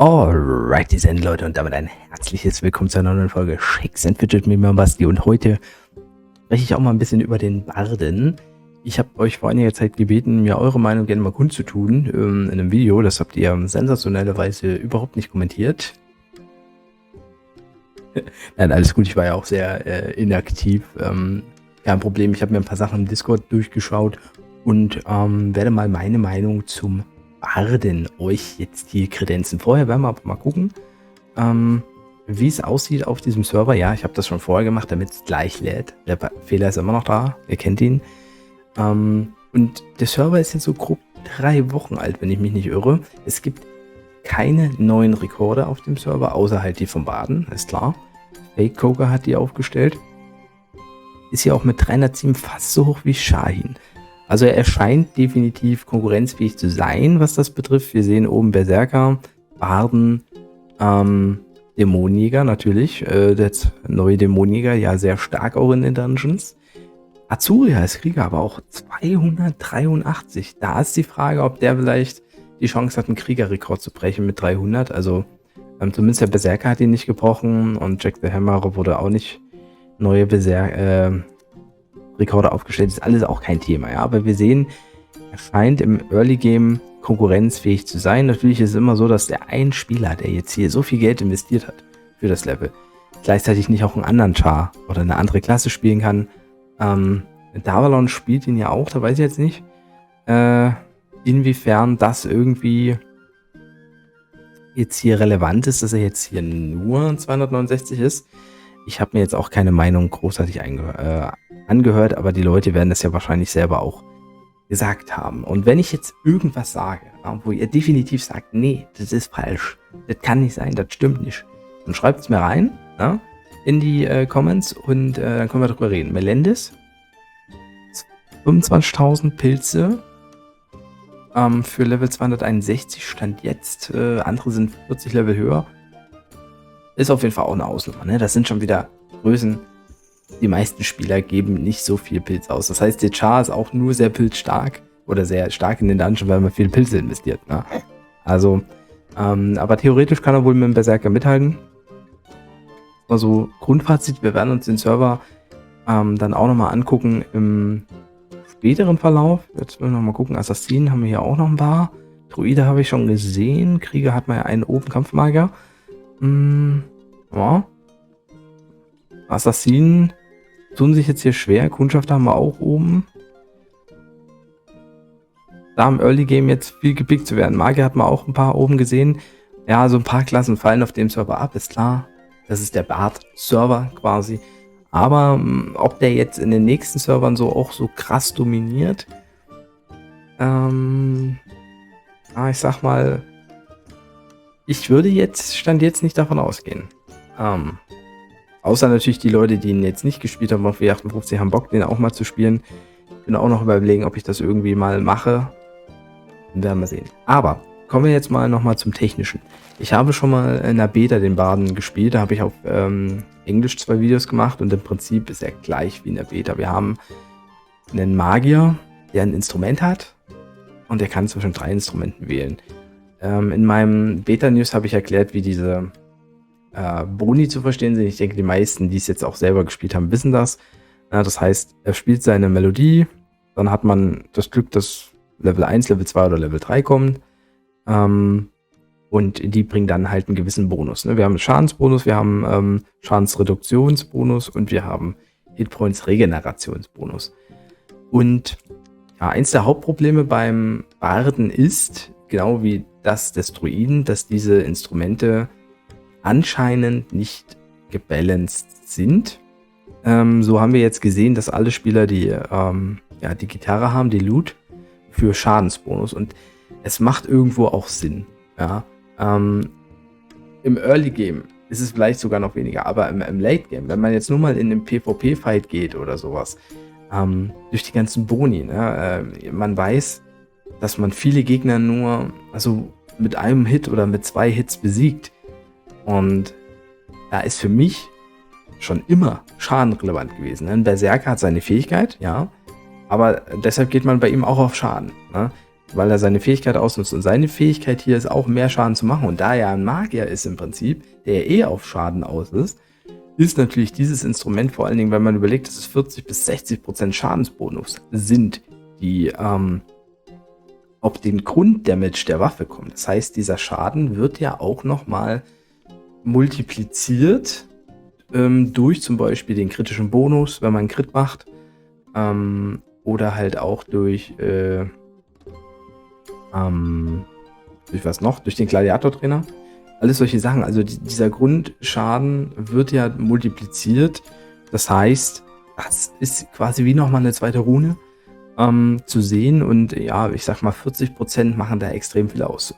Alright, die Leute, und damit ein herzliches Willkommen zu einer neuen Folge Shakes and Fidget mit mir, Basti. Und heute spreche ich auch mal ein bisschen über den Barden. Ich habe euch vor einiger Zeit gebeten, mir eure Meinung gerne mal kundzutun in einem Video. Das habt ihr sensationellerweise überhaupt nicht kommentiert. Nein, alles gut, ich war ja auch sehr inaktiv. Kein Problem, ich habe mir ein paar Sachen im Discord durchgeschaut und werde mal meine Meinung zum Barden euch jetzt hier kredenzen. Vorher werden wir aber mal gucken, wie es aussieht auf diesem Server. Ja, ich habe das schon vorher gemacht, damit es gleich lädt. Der Fehler ist immer noch da, ihr kennt ihn. Und der Server ist jetzt so grob 3 Wochen alt, wenn ich mich nicht irre. Es gibt keine neuen Rekorde auf dem Server, außer halt die vom Barden, ist klar. Fake Coker hat die aufgestellt. Ist ja auch mit 307 fast so hoch wie Shahin. Also er scheint definitiv konkurrenzfähig zu sein, was das betrifft. Wir sehen oben Berserker, Barden, Dämonenjäger natürlich. Der neue Dämonenjäger, ja sehr stark auch in den Dungeons. Azuria ist Krieger, aber auch 283. Da ist die Frage, ob der vielleicht die Chance hat, einen Kriegerrekord zu brechen mit 300. Also zumindest der Berserker hat ihn nicht gebrochen und Jack the Hammerer wurde auch nicht neue Rekorde aufgestellt. Ist alles auch kein Thema, ja. Aber wir sehen, er scheint im Early Game konkurrenzfähig zu sein. Natürlich ist es immer so, dass der ein Spieler, der jetzt hier so viel Geld investiert hat für das Level, gleichzeitig nicht auch einen anderen Char oder eine andere Klasse spielen kann. Davalon spielt ihn ja auch, da weiß ich jetzt nicht, inwiefern das irgendwie jetzt hier relevant ist, dass er jetzt hier nur 269 ist. Ich habe mir jetzt auch keine Meinung großartig angehört, aber die Leute werden das ja wahrscheinlich selber auch gesagt haben. Und wenn ich jetzt irgendwas sage, wo ihr definitiv sagt, nee, das ist falsch, das kann nicht sein, das stimmt nicht, dann schreibt es mir rein, ja, in die Comments und dann können wir darüber reden. Melendez, 25.000 Pilze für Level 261 stand jetzt, andere sind 40 Level höher. Ist auf jeden Fall auch eine Ausnahme, ne? Das sind schon wieder Größen. Die meisten Spieler geben nicht so viel Pilz aus. Das heißt, der Char ist auch nur sehr pilzstark oder sehr stark in den Dungeon, weil man viele Pilze investiert, ne? Also, aber theoretisch kann er wohl mit dem Berserker mithalten. Also, Grundfazit, wir werden uns den Server dann auch nochmal angucken im späteren Verlauf. Jetzt wollen wir nochmal gucken. Assassinen haben wir hier auch noch ein paar. Druide habe ich schon gesehen. Krieger hat man ja einen oben, Kampfmagier. Ja. Assassinen tun sich jetzt hier schwer. Kundschafter haben wir auch oben. Da im Early Game jetzt viel gepickt zu werden. Magier hat man auch ein paar oben gesehen. Ja, so ein paar Klassen fallen auf dem Server ab, ist klar. Das ist der Bard-Server quasi. Aber ob der jetzt in den nächsten Servern so auch so krass dominiert, ich sag mal, ich würde Stand jetzt nicht davon ausgehen. Außer natürlich die Leute, die ihn jetzt nicht gespielt haben auf W58, haben Bock, den auch mal zu spielen. Ich bin auch noch überlegen, ob ich das irgendwie mal mache. Werden wir sehen. Aber kommen wir jetzt mal nochmal zum Technischen. Ich habe schon mal in der Beta den Barden gespielt. Da habe ich auf Englisch 2 Videos gemacht und im Prinzip ist er gleich wie in der Beta. Wir haben einen Magier, der ein Instrument hat und der kann zwischen 3 Instrumenten wählen. In meinem Beta-News habe ich erklärt, wie diese Boni zu verstehen sind. Ich denke, die meisten, die es jetzt auch selber gespielt haben, wissen das. Das heißt, er spielt seine Melodie, dann hat man das Glück, dass Level 1, Level 2 oder Level 3 kommen. Und die bringen dann halt einen gewissen Bonus. Ne? Wir haben einen Schadensbonus, wir haben Schadensreduktionsbonus und wir haben Hitpoints-Regenerationsbonus. Und ja, eins der Hauptprobleme beim Barden ist, genau wie das des Druiden, dass diese Instrumente anscheinend nicht gebalanced sind. So haben wir jetzt gesehen, dass alle Spieler die Gitarre haben, die Lute, für Schadensbonus. Und es macht irgendwo auch Sinn. Ja. Im Early Game ist es vielleicht sogar noch weniger, aber im Late Game, wenn man jetzt nur mal in den PvP-Fight geht oder sowas, durch die ganzen Boni, ne, man weiß, dass man viele Gegner nur mit einem Hit oder mit 2 Hits besiegt. Und da ist für mich schon immer Schaden relevant gewesen. Ein Berserker hat seine Fähigkeit, ja, aber deshalb geht man bei ihm auch auf Schaden. Ne? weil er seine Fähigkeit ausnutzt. Und seine Fähigkeit hier ist auch mehr Schaden zu machen. Und da er ein Magier ist im Prinzip, der auf Schaden aus ist natürlich dieses Instrument, vor allen Dingen, wenn man überlegt, dass es 40 bis 60% Schadensbonus sind, die auf den Grunddamage der Waffe kommen. Das heißt, dieser Schaden wird ja auch nochmal multipliziert durch zum Beispiel den kritischen Bonus, wenn man einen Crit macht, oder halt auch durch was noch? Durch den Gladiator-Trainer. Alles solche Sachen. Also dieser Grundschaden wird ja multipliziert. Das heißt, das ist quasi wie nochmal eine zweite Rune zu sehen. Und ja, ich sag mal, 40% machen da extrem viel aus.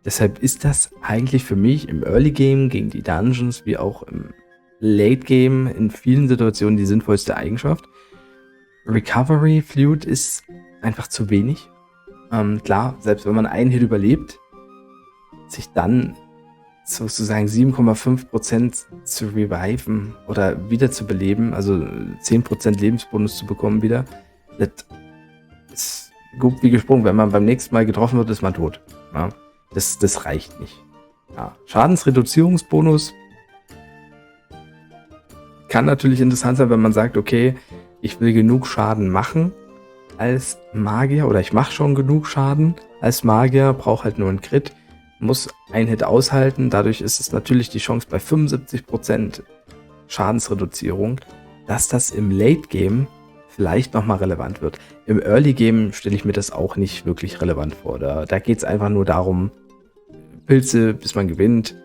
Deshalb ist das eigentlich für mich im Early Game gegen die Dungeons wie auch im Late Game in vielen Situationen die sinnvollste Eigenschaft. Recovery Fluid ist einfach zu wenig. Klar, selbst wenn man einen Hit überlebt, sich dann sozusagen 7,5% zu reviven oder wieder zu beleben, also 10% Lebensbonus zu bekommen wieder, das ist gut wie gesprungen. Wenn man beim nächsten Mal getroffen wird, ist man tot. Ja, das reicht nicht. Ja, Schadensreduzierungsbonus kann natürlich interessant sein, wenn man sagt, okay, ich will genug Schaden machen als Magier oder ich mache schon genug Schaden als Magier, brauche halt nur einen Crit, muss einen Hit aushalten. Dadurch ist es natürlich die Chance bei 75% Schadensreduzierung, dass das im Late Game vielleicht nochmal relevant wird. Im Early Game stelle ich mir das auch nicht wirklich relevant vor. Da geht es einfach nur darum, Pilze, bis man gewinnt.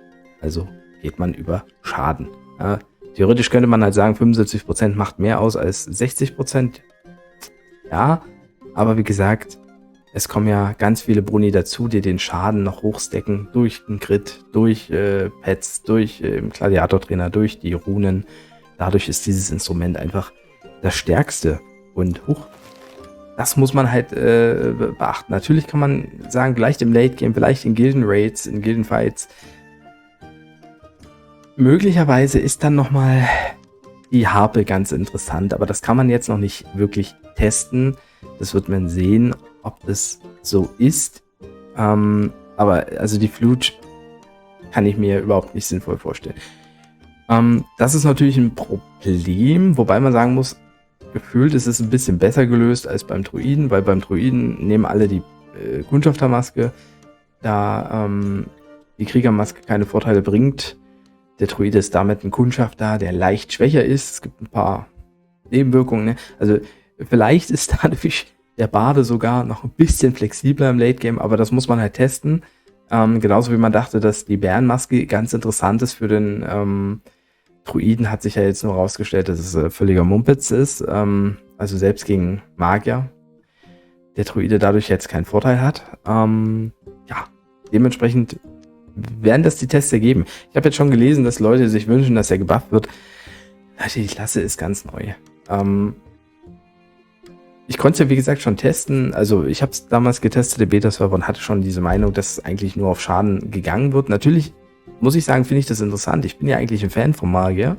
Also geht man über Schaden. Ja, theoretisch könnte man halt sagen, 75% macht mehr aus als 60%. Ja, aber wie gesagt, es kommen ja ganz viele Boni dazu, die den Schaden noch hochstecken durch den Crit, durch Pets, durch Gladiator-Trainer, durch die Runen. Dadurch ist dieses Instrument einfach das Stärkste. Und das muss man halt beachten. Natürlich kann man sagen, vielleicht im Late Game, vielleicht in Gilden-Raids, in Gilden-Fights. Möglicherweise ist dann nochmal die Harpe ganz interessant, aber das kann man jetzt noch nicht wirklich testen. Das wird man sehen, ob das so ist. Aber also die Flut kann ich mir überhaupt nicht sinnvoll vorstellen. Das ist natürlich ein Problem, wobei man sagen muss, gefühlt ist es ein bisschen besser gelöst als beim Druiden, weil beim Druiden nehmen alle die Kundschaftermaske, da die Kriegermaske keine Vorteile bringt. Der Druide ist damit ein Kundschafter, der leicht schwächer ist. Es gibt ein paar Nebenwirkungen. Ne? Also vielleicht ist dadurch der Barde sogar noch ein bisschen flexibler im Late Game, aber das muss man halt testen. Genauso wie man dachte, dass die Bärenmaske ganz interessant ist für den Druiden, hat sich ja jetzt nur rausgestellt, dass es völliger Mumpitz ist. Also selbst gegen Magier. Der Druide dadurch jetzt keinen Vorteil hat. Ja, dementsprechend werden das die Tests ergeben. Ich habe jetzt schon gelesen, dass Leute sich wünschen, dass er gebufft wird. Die Klasse ist ganz neu. Ich konnte es ja wie gesagt schon testen. Also ich habe es damals getestet, der Beta-Server, und hatte schon diese Meinung, dass es eigentlich nur auf Schaden gegangen wird. Natürlich muss ich sagen, finde ich das interessant. Ich bin ja eigentlich ein Fan vom Magier.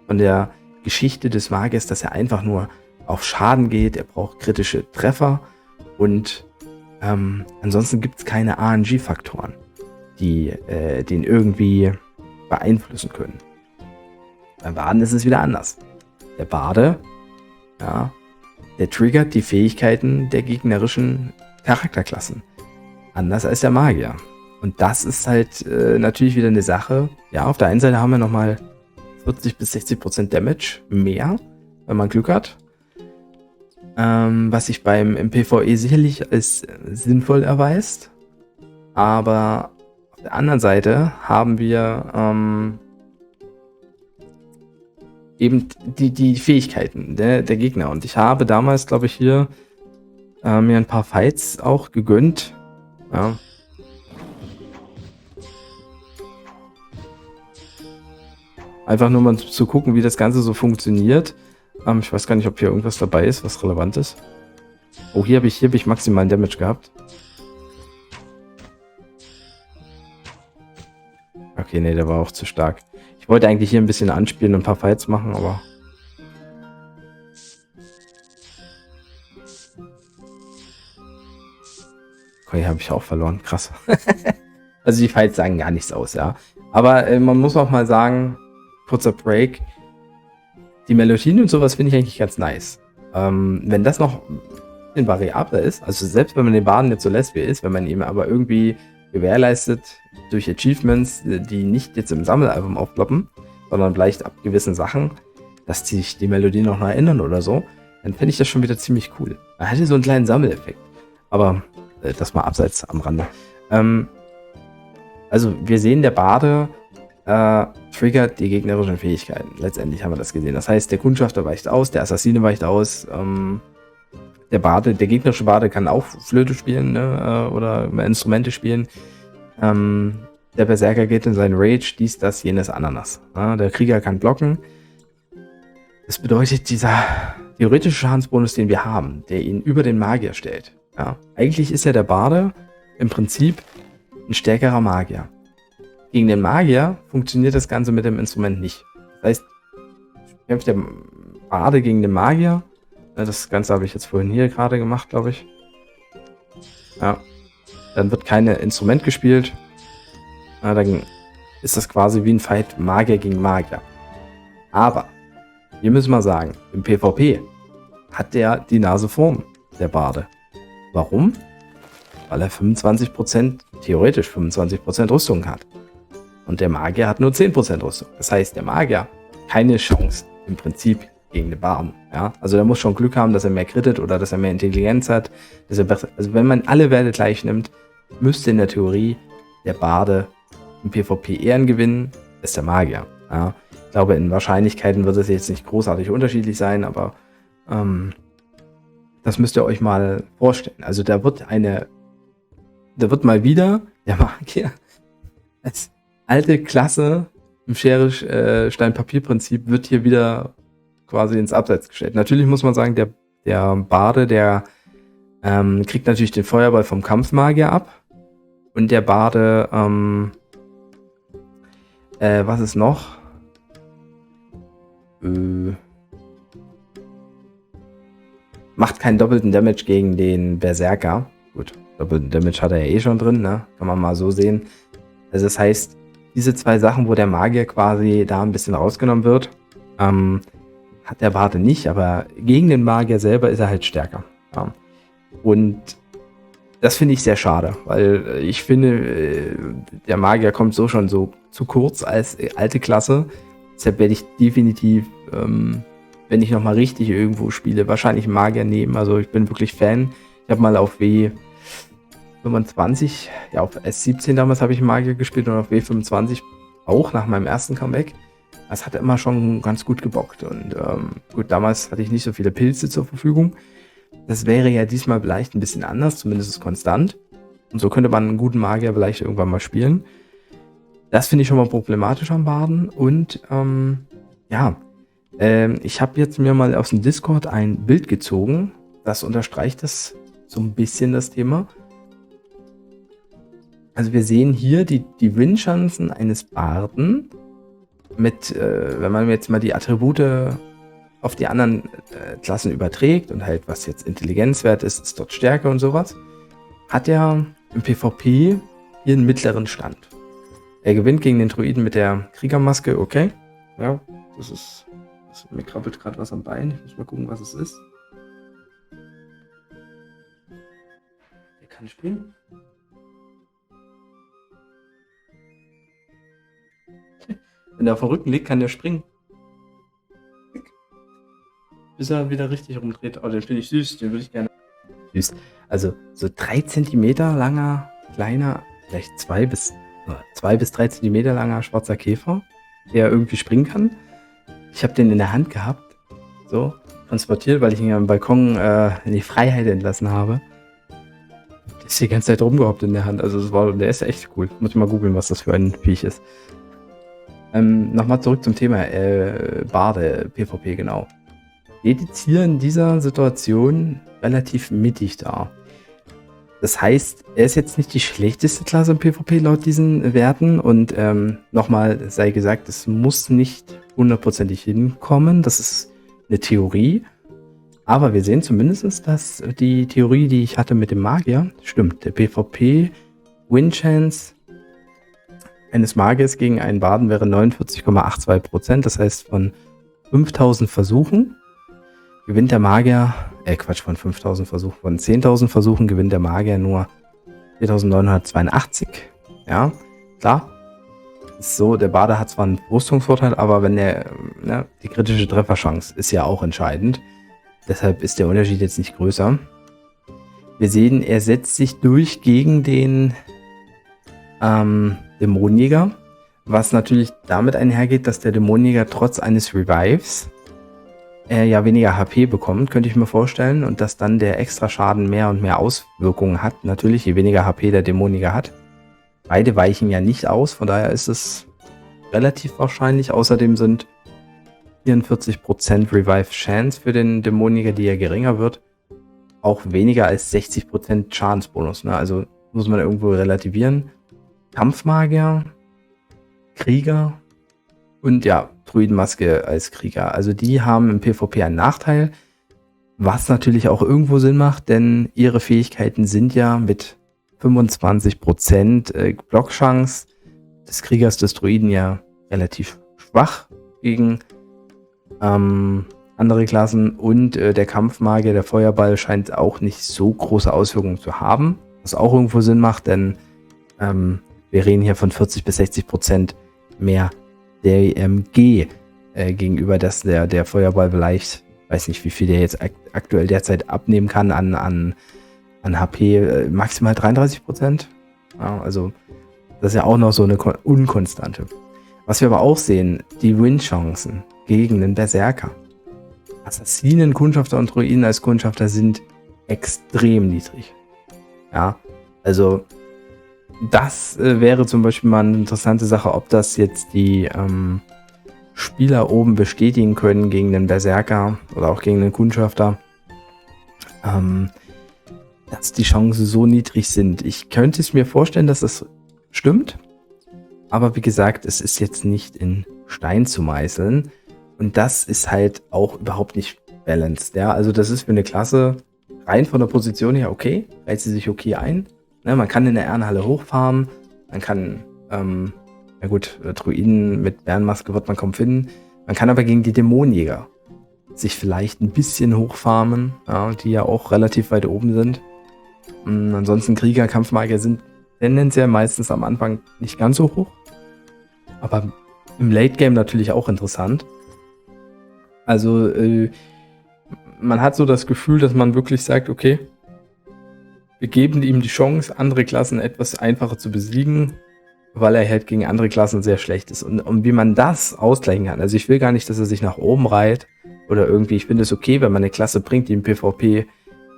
Von der Geschichte des Magiers, dass er einfach nur auf Schaden geht. Er braucht kritische Treffer. Und ansonsten gibt es keine RNG-Faktoren, die den irgendwie beeinflussen können. Beim Baden ist es wieder anders. Der Bade, ja, der triggert die Fähigkeiten der gegnerischen Charakterklassen. Anders als der Magier. Und das ist halt natürlich wieder eine Sache. Ja, auf der einen Seite haben wir nochmal 40 bis 60% Damage mehr, wenn man Glück hat. Was sich im PvE sicherlich als sinnvoll erweist. Aber auf der anderen Seite haben wir eben die Fähigkeiten der Gegner. Und ich habe damals, glaube ich, hier mir ein paar Fights auch gegönnt. Ja. Einfach nur mal zu gucken, wie das Ganze so funktioniert. Ich weiß gar nicht, ob hier irgendwas dabei ist, was relevant ist. Oh, hier habe ich maximalen Damage gehabt. Okay, nee, der war auch zu stark. Ich wollte eigentlich hier ein bisschen anspielen und ein paar Fights machen, aber... Okay, habe ich auch verloren. Krass. Also die Fights sagen gar nichts aus, ja. Aber man muss auch mal sagen, kurzer Break, die Melodien und sowas finde ich eigentlich ganz nice. Wenn das noch ein variabler ist, also selbst wenn man den Baden jetzt so lässt, wie er ist, wenn man ihm aber irgendwie gewährleistet durch Achievements, die nicht jetzt im Sammelalbum aufploppen, sondern vielleicht ab gewissen Sachen, dass sich die Melodien noch erinnern oder so, dann fände ich das schon wieder ziemlich cool. Man hätte so einen kleinen Sammeleffekt. Aber das mal abseits am Rande. Also wir sehen, der Bade triggert die gegnerischen Fähigkeiten. Letztendlich haben wir das gesehen. Das heißt, der Kundschafter weicht aus, der Assassine weicht aus, der gegnerische Bade kann auch Flöte spielen, ne, oder Instrumente spielen. Der Berserker geht in seinen Rage, dies, das, jenes, Ananas. Ja, der Krieger kann blocken. Das bedeutet, dieser theoretische Schadensbonus, den wir haben, der ihn über den Magier stellt. Ja, eigentlich ist ja der Bade im Prinzip ein stärkerer Magier. Gegen den Magier funktioniert das Ganze mit dem Instrument nicht. Das heißt, kämpft der Bade gegen den Magier. Das Ganze habe ich jetzt vorhin hier gerade gemacht, glaube ich. Ja. Dann wird kein Instrument gespielt. Dann ist das quasi wie ein Fight Magier gegen Magier. Aber, wir müssen mal sagen, im PvP hat der die Nase vorn, der Bade. Warum? Weil er 25%, theoretisch 25% Rüstung hat. Und der Magier hat nur 10% Rüstung. Das heißt, der Magier hat keine Chance im Prinzip gegen den Baden. Ja? Also der muss schon Glück haben, dass er mehr crittet oder dass er mehr Intelligenz hat. Dass er besser, also wenn man alle Werte gleich nimmt, müsste in der Theorie der Bade im PvP eher gewinnen als der Magier. Ja? Ich glaube, in Wahrscheinlichkeiten wird es jetzt nicht großartig unterschiedlich sein, aber das müsst ihr euch mal vorstellen. Also da wird mal wieder der Magier als alte Klasse im Schere, Stein-Papier-Prinzip wird hier wieder quasi ins Abseits gestellt. Natürlich muss man sagen, der Bade, der kriegt natürlich den Feuerball vom Kampfmagier ab. Und der Bade, was ist noch? Macht keinen doppelten Damage gegen den Berserker. Gut, doppelten Damage hat er ja eh schon drin, ne? Kann man mal so sehen. Also das heißt, diese zwei Sachen, wo der Magier quasi da ein bisschen rausgenommen wird, hat der Bade nicht, aber gegen den Magier selber ist er halt stärker. Ja. Und das finde ich sehr schade, weil ich finde, der Magier kommt so schon so zu kurz als alte Klasse. Deshalb werde ich definitiv, wenn ich nochmal richtig irgendwo spiele, wahrscheinlich einen Magier nehmen. Also ich bin wirklich Fan. Ich habe mal auf W25, ja auf S17 damals habe ich einen Magier gespielt und auf W25 auch nach meinem ersten Comeback. Das hat immer schon ganz gut gebockt. Und gut, damals hatte ich nicht so viele Pilze zur Verfügung. Das wäre ja diesmal vielleicht ein bisschen anders, zumindest konstant. Und so könnte man einen guten Magier vielleicht irgendwann mal spielen. Das finde ich schon mal problematisch am Baden. Und ich habe jetzt mir mal aus dem Discord ein Bild gezogen. Das unterstreicht das so ein bisschen, das Thema. Also wir sehen hier die Windchancen eines Barden mit, wenn man jetzt mal die Attribute auf die anderen Klassen überträgt und halt was jetzt Intelligenzwert ist dort Stärke und sowas, hat er im PvP hier einen mittleren Stand. Er gewinnt gegen den Druiden mit der Kriegermaske, okay. Ja, mir krabbelt gerade was am Bein. Ich muss mal gucken, was es ist. Der kann springen. Wenn er auf dem Rücken liegt, kann der springen. Bis er wieder richtig rumdreht. Oh, den finde ich süß. Den würde ich gerne. Süß. Also so 3 Zentimeter langer, kleiner, vielleicht 2 bis 3 Zentimeter langer schwarzer Käfer, der irgendwie springen kann. Ich habe den in der Hand gehabt. So, transportiert, weil ich ihn am Balkon in die Freiheit entlassen habe. Der ist die ganze Zeit rumgehoppt in der Hand. Also der ist echt cool. Muss ich mal googeln, was das für ein Viech ist. Nochmal zurück zum Thema Bade, PvP, genau. Steht jetzt hier in dieser Situation relativ mittig da. Das heißt, er ist jetzt nicht die schlechteste Klasse im PvP laut diesen Werten. Und nochmal sei gesagt, es muss nicht hundertprozentig hinkommen. Das ist eine Theorie. Aber wir sehen zumindest, dass die Theorie, die ich hatte mit dem Magier, stimmt. Der PvP-Win-Chance eines Magiers gegen einen Barden wäre 49,82%. Das heißt, von 5000 Versuchen gewinnt der Magier, von 5000 Versuchen, von 10.000 Versuchen gewinnt der Magier nur 4.982. Ja, klar. Ist so, der Barde hat zwar einen Rüstungsvorteil, aber wenn die kritische Trefferchance ist ja auch entscheidend. Deshalb ist der Unterschied jetzt nicht größer. Wir sehen, er setzt sich durch gegen den Dämonenjäger, was natürlich damit einhergeht, dass der Dämonenjäger trotz eines Revives ja weniger HP bekommt, könnte ich mir vorstellen, und dass dann der extra Schaden mehr und mehr Auswirkungen hat. Natürlich, je weniger HP der Dämonenjäger hat. Beide weichen ja nicht aus, von daher ist es relativ wahrscheinlich. Außerdem sind 44% Revive Chance für den Dämonenjäger, die ja geringer wird, auch weniger als 60% Schadensbonus. Ne? Also muss man irgendwo relativieren. Kampfmagier, Krieger und ja, Druidenmaske als Krieger. Also die haben im PvP einen Nachteil, was natürlich auch irgendwo Sinn macht, denn ihre Fähigkeiten sind ja mit 25% Blockchance des Kriegers, des Druiden ja relativ schwach gegen andere Klassen, und der Kampfmagier, der Feuerball, scheint auch nicht so große Auswirkungen zu haben, was auch irgendwo Sinn macht, denn wir reden hier von 40 bis 60% mehr DMG gegenüber, dass der Feuerball vielleicht, weiß nicht, wie viel der jetzt aktuell derzeit abnehmen kann an HP, maximal 33%. Ja, also das ist ja auch noch so eine Unkonstante. Was wir aber auch sehen, die Win-Chancen gegen den Berserker. Assassinen, Kundschafter und Druiden als Kundschafter sind extrem niedrig. Ja, also das wäre zum Beispiel mal eine interessante Sache, ob das jetzt die Spieler oben bestätigen können gegen den Berserker oder auch gegen den Kundschafter, dass die Chancen so niedrig sind. Ich könnte es mir vorstellen, dass das stimmt, aber wie gesagt, es ist jetzt nicht in Stein zu meißeln, und das ist halt auch überhaupt nicht balanced. Ja? Also das ist für eine Klasse rein von der Position her okay, reiht sie sich okay ein. Ne, man kann in der Ehrenhalle hochfarmen, man kann, Druiden mit Bärenmaske wird man kaum finden. Man kann aber gegen die Dämonenjäger sich vielleicht ein bisschen hochfarmen, ja, die ja auch relativ weit oben sind. Ansonsten Krieger, Kampfmagier sind tendenziell meistens am Anfang nicht ganz so hoch, aber im Late Game natürlich auch interessant. Also man hat so das Gefühl, dass man wirklich sagt, okay, wir geben ihm die Chance, andere Klassen etwas einfacher zu besiegen, weil er halt gegen andere Klassen sehr schlecht ist. Und wie man das ausgleichen kann, also ich will gar nicht, dass er sich nach oben reiht oder irgendwie, ich finde es okay, wenn man eine Klasse bringt, die im PvP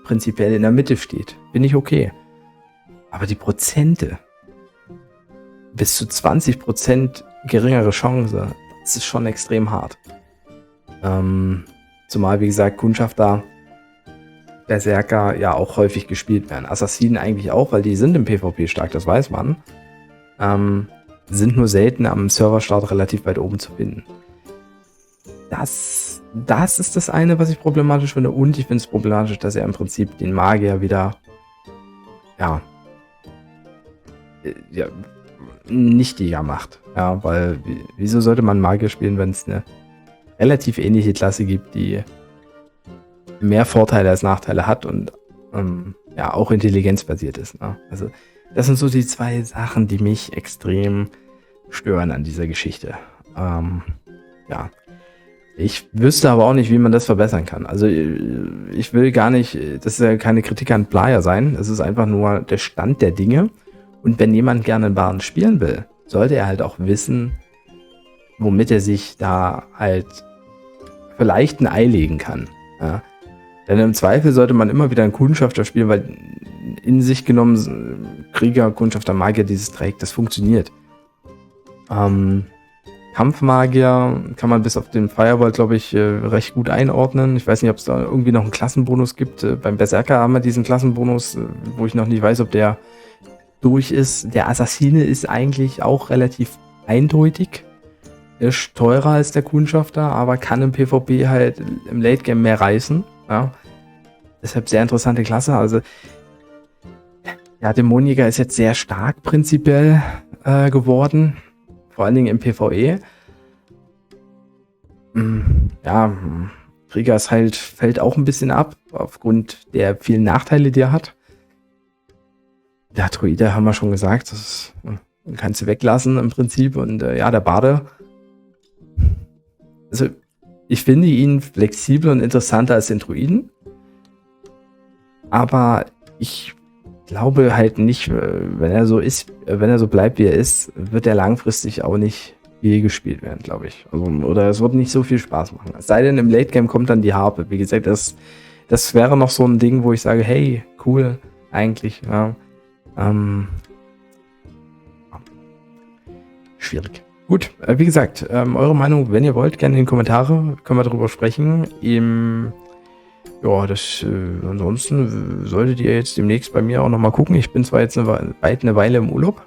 prinzipiell in der Mitte steht. Finde ich okay. Aber die Prozente, bis zu 20% geringere Chance, das ist schon extrem hart. Zumal, wie gesagt, Kundschafter, Berserker ja auch häufig gespielt werden. Assassinen eigentlich auch, weil die sind im PvP stark, das weiß man. Sind nur selten am Serverstart relativ weit oben zu finden. Das ist das eine, was ich problematisch finde. Und ich finde es problematisch, dass er im Prinzip den Magier wieder nichtiger macht. Ja, weil wieso sollte man Magier spielen, wenn es eine relativ ähnliche Klasse gibt, die mehr Vorteile als Nachteile hat und auch intelligenzbasiert ist. Ne? Also das sind so die zwei Sachen, die mich extrem stören an dieser Geschichte. Ich wüsste aber auch nicht, wie man das verbessern kann. Also ich will gar nicht, das ist ja keine Kritik an Playa sein, es ist einfach nur der Stand der Dinge. Und wenn jemand gerne einen Barden spielen will, sollte er halt auch wissen, womit er sich da halt vielleicht ein Ei legen kann. Ja? Denn im Zweifel sollte man immer wieder einen Kundschafter spielen, weil in sich genommen Krieger, Kundschafter, Magier, dieses Dreieck, das funktioniert. Kampfmagier kann man bis auf den Fireball, glaube ich, recht gut einordnen. Ich weiß nicht, ob es da irgendwie noch einen Klassenbonus gibt. Beim Berserker haben wir diesen Klassenbonus, wo ich noch nicht weiß, ob der durch ist. Der Assassine ist eigentlich auch relativ eindeutig. Er ist teurer als der Kundschafter, aber kann im PvP halt im Late Game mehr reißen. Ja. Deshalb sehr interessante Klasse. Also, ja, Dämonenjäger ist jetzt sehr stark prinzipiell geworden. Vor allen Dingen im PvE. Ja, Krieger ist halt, fällt auch ein bisschen ab, aufgrund der vielen Nachteile, die er hat. Der Druide haben wir schon gesagt, das kannst du weglassen im Prinzip. Und ja, der Barde. Also, ich finde ihn flexibel und interessanter als den Druiden. Aber ich glaube halt nicht, wenn er so ist, wenn er so bleibt, wie er ist, wird er langfristig auch nicht viel gespielt werden, glaube ich. Also, oder es wird nicht so viel Spaß machen. Es sei denn, im Late Game kommt dann die Harpe. Wie gesagt, das wäre noch so ein Ding, wo ich sage, hey, cool, eigentlich. Ja. Schwierig. Gut, wie gesagt, eure Meinung, wenn ihr wollt, gerne in die Kommentare, können wir darüber sprechen. Ja, ansonsten solltet ihr jetzt demnächst bei mir auch nochmal gucken. Ich bin zwar jetzt eine Weile im Urlaub,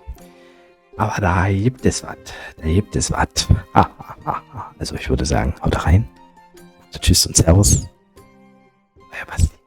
aber da gibt es was. Also ich würde sagen, haut rein. Tschüss und Servus. Euer Basti.